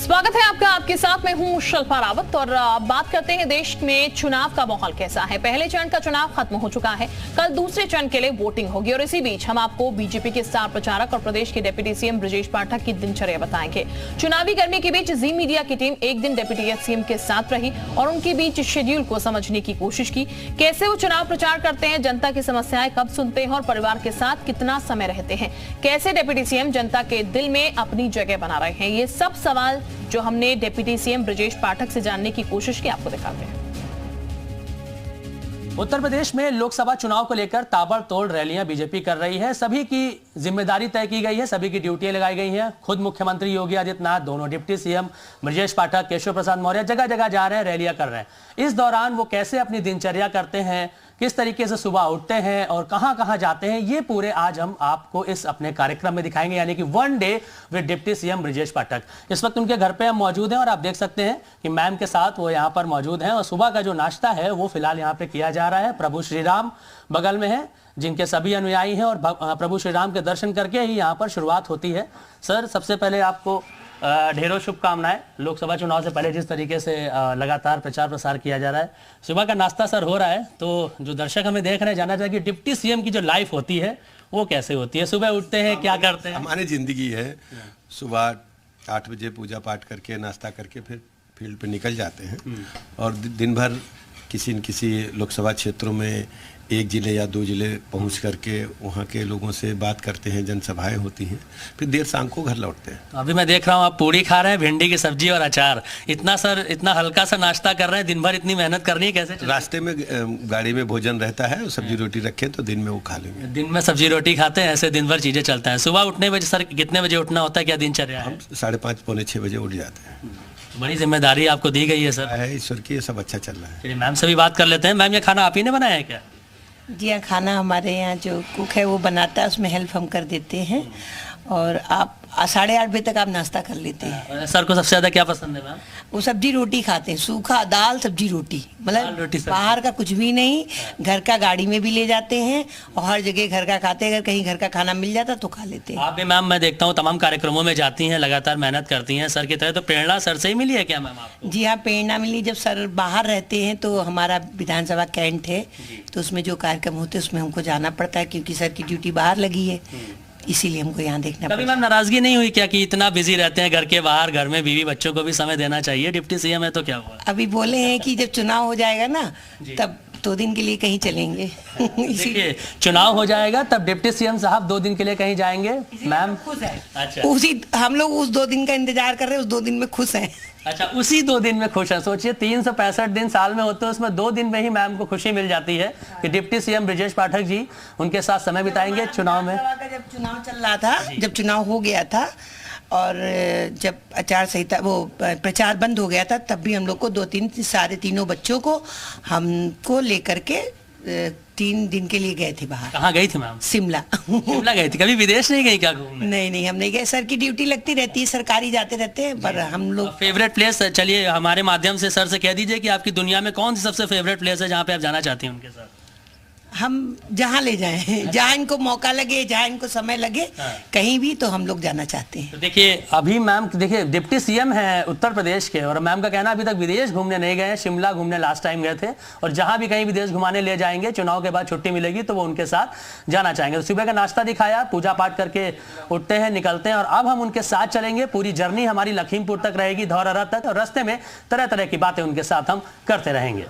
स्वागत है आपका। आपके साथ मैं हूं शिल्पा रावत और बात करते हैं देश में चुनाव का माहौल कैसा है। पहले चरण का चुनाव खत्म हो चुका है, कल दूसरे चरण के लिए वोटिंग होगी और इसी बीच हम आपको बीजेपी के स्टार प्रचारक और प्रदेश के डिप्टी सीएम ब्रजेश पाठक की दिनचर्या बताएंगे। चुनावी गर्मी के बीच जी मीडिया की टीम एक दिन डिप्टी सीएम के साथ रही और उनके बीच शेड्यूल को समझने की कोशिश की। कैसे वो चुनाव प्रचार करते हैं, जनता की समस्याएं कब सुनते हैं और परिवार के साथ कितना समय रहते हैं, कैसे डिप्टी सीएम जनता के दिल में अपनी जगह बना रहे हैं, ये सब सवाल जो हमने डिप्टी सीएम ब्रजेश पाठक से जानने की कोशिश की, आपको दिखाते हैं। उत्तर प्रदेश में लोकसभा चुनाव को लेकर ताबड़तोड़ रैलियां बीजेपी कर रही है। सभी की जिम्मेदारी तय की गई है, सभी की ड्यूटियां लगाई गई हैं। खुद मुख्यमंत्री योगी आदित्यनाथ, दोनों डिप्टी सीएम ब्रजेश पाठक, केशव प्रसाद मौर्य जगह जगह जा रहे हैं, रैलियां कर रहे हैं। इस दौरान वो कैसे अपनी दिनचर्या करते हैं, किस तरीके से सुबह उठते हैं और कहां कहां जाते हैं, ये पूरे आज हम आपको इस अपने कार्यक्रम में दिखाएंगे, यानी कि one day with deputy CM Brajesh Pathak. इस वक्त उनके घर पे हम मौजूद हैं और आप देख सकते हैं कि मैम के साथ वो यहाँ पर मौजूद हैं और सुबह का जो नाश्ता है वो फिलहाल यहाँ पे किया जा रहा है। प्रभु श्री राम बगल में है, जिनके सभी अनुयायी हैं और प्रभु श्री राम के दर्शन करके ही यहाँ पर शुरुआत होती है। सर, सबसे पहले आपको ढेरों शुभकामनाएं। लोकसभा चुनाव से पहले जिस तरीके से लगातार प्रचार प्रसार किया जा रहा है, सुबह का नाश्ता सर हो रहा है, तो जो दर्शक हमें देख रहे हैं जानना चाहिए कि डिप्टी सीएम की जो लाइफ होती है वो कैसे होती है, सुबह उठते हैं, क्या करते हैं? हमारी जिंदगी है, सुबह 8 बजे पूजा पाठ करके नाश्ता करके फिर फील्ड पे निकल जाते हैं और दिन भर किसी न किसी लोकसभा क्षेत्रों में 1 जिले या 2 जिले पहुंच करके वहां के लोगों से बात करते हैं, जनसभाएं होती हैं, फिर देर शाम को घर लौटते हैं। तो अभी मैं देख रहा हूँ आप पूड़ी खा रहे हैं, भिंडी की सब्जी और अचार। इतना हल्का सा नाश्ता कर रहे हैं, दिन भर इतनी मेहनत करनी है, कैसे? रास्ते में गाड़ी में भोजन रहता है और सब्जी रोटी रखे तो दिन में वो खा लेंगे। दिन में सब्जी रोटी खाते हैं, ऐसे दिन भर चीजें चलता है। सुबह उठने बजे सर कितने बजे उठना होता है, क्या दिनचर्या है? हम 5:30 पौने 6 बजे उठ जाते हैं। बड़ी जिम्मेदारी आपको दी गई है सर। है ईश्वर की, ये सब अच्छा चल रहा है। चलिए मैम से भी बात कर लेते हैं। मैम, ये खाना आप ही ने बनाया है क्या? जी हाँ, खाना हमारे यहाँ जो कुक है वो बनाता है, उसमें हेल्प हम कर देते हैं और आप 8:30 बजे तक आप नाश्ता कर लेते हैं। सर को सबसे ज्यादा क्या पसंद है मैम? वो सब्जी रोटी खाते हैं, सूखा दाल सब्जी रोटी, मतलब बाहर का कुछ भी नहीं, घर का गाड़ी में भी ले जाते हैं और हर जगह घर का खाते हैं। अगर कहीं घर का खाना मिल जाता तो खा लेते हैं। आप भी मैम, मैं देखता हूँ तमाम कार्यक्रमों में जाती हैं, लगातार मेहनत करती हैं सर की तरह, तो प्रेरणा सर से ही मिली है क्या मैम आपको? जी हाँ, प्रेरणा मिली। जब सर बाहर रहते हैं तो हमारा विधानसभा कैंट है, तो उसमें जो कार्यक्रम होते हैं उसमें हमको जाना पड़ता है क्योंकि सर की ड्यूटी बाहर लगी है, इसीलिए हमको यहाँ देखना। कभी मैम नाराजगी नहीं हुई क्या कि इतना बिजी रहते हैं घर के बाहर, घर में बीवी बच्चों को भी समय देना चाहिए, डिप्टी सीएम है तो क्या हुआ? अभी बोले हैं कि जब चुनाव हो जाएगा ना तब 2 दिन के लिए कहीं चलेंगे। देखिए, चुनाव हो जाएगा तब डिप्टी सीएम साहब 2 दिन के लिए कहीं जाएंगे मैम? खुश है। अच्छा, उसी हम लोग उस 2 दिन का इंतजार कर रहे हैं, उस 2 दिन में खुश हैं। अच्छा, उसी 2 दिन में खुश है। सोचिए 365 दिन साल में होते हैं, उसमें 2 दिन में ही मैम को खुशी मिल जाती है कि डिप्टी सीएम ब्रजेश पाठक जी उनके साथ समय बिताएंगे चुनाव में। जब चुनाव चल रहा था, जब चुनाव हो गया था और जब आचार संहिता वो प्रचार बंद हो गया था, तब भी हम लोग को 2-3 तीनों बच्चों को हमको लेकर के 3 दिन के लिए गए थे बाहर। कहाँ गई थी मैम? शिमला। शिमला गई थी? कभी विदेश नहीं गई क्या घूमने? नहीं, हम नहीं गए। सर की ड्यूटी लगती रहती है, सरकारी जाते रहते हैं, पर हम लोग। फेवरेट प्लेस, चलिए हमारे माध्यम से सर से कह दीजिए कि आपकी दुनिया में कौन सी सबसे फेवरेट प्लेस है जहाँ पे आप जाना चाहती हैं उनके साथ? हम जहाँ ले जाएं, जहाँ इनको मौका लगे, जहाँ इनको समय लगे, कहीं भी तो हम लोग जाना चाहते हैं। तो देखिए अभी मैम, देखिए डिप्टी सीएम है उत्तर प्रदेश के और मैम का कहना अभी तक विदेश घूमने नहीं गए, शिमला घूमने लास्ट टाइम गए थे और जहाँ भी कहीं विदेश घुमाने ले जाएंगे, चुनाव के बाद छुट्टी मिलेगी तो वो उनके साथ जाना चाहेंगे। तो सुबह का नाश्ता दिखाया, पूजा पाठ करके उठते हैं, निकलते हैं और अब हम उनके साथ चलेंगे। पूरी जर्नी हमारी लखीमपुर तक रहेगी, धौरहरा तक, और रास्ते में तरह तरह की बातें उनके साथ हम करते रहेंगे।